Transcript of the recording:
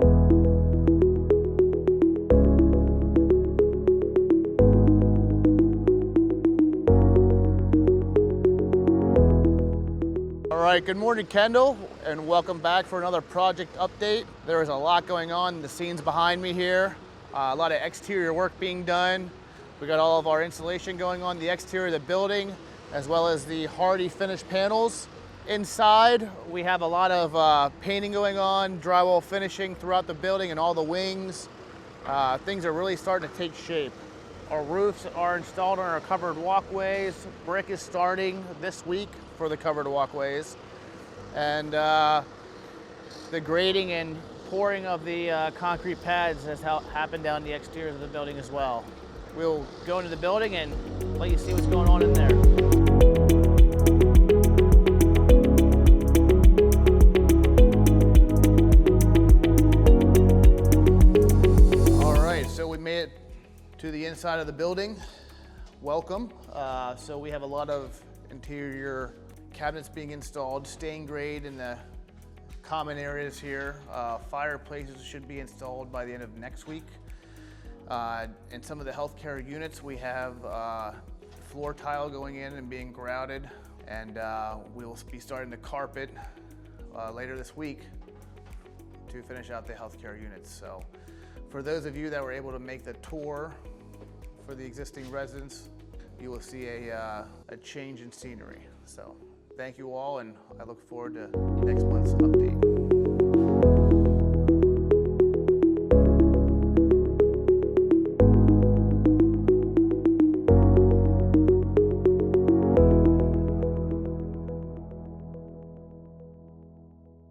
All right, good morning, Kendall, and welcome back for another project update. There is a lot going on in the scenes behind me here. A lot of exterior work being done. We got all of our insulation going on the exterior of the building, as well as the Hardie finished panels. Inside, we have a lot of painting going on, drywall finishing throughout the building and all the wings. Things are really starting to take shape. Our roofs are installed on our covered walkways. Brick is starting this week for the covered walkways. And the grading and pouring of the concrete pads has happened down the exterior of the building as well. We'll go into the building and let you see what's going on in there. All right, so we made it to the inside of the building. Welcome. So we have a lot of interior cabinets being installed, stain grade in the common areas here. Fireplaces should be installed by the end of next week. In some of the healthcare units, we have floor tile going in and being grouted, and we'll be starting to carpet later this week to finish out the healthcare units. So for those of you that were able to make the tour for the existing residents, you will see a change in scenery. So thank you all, and I look forward to next month's update.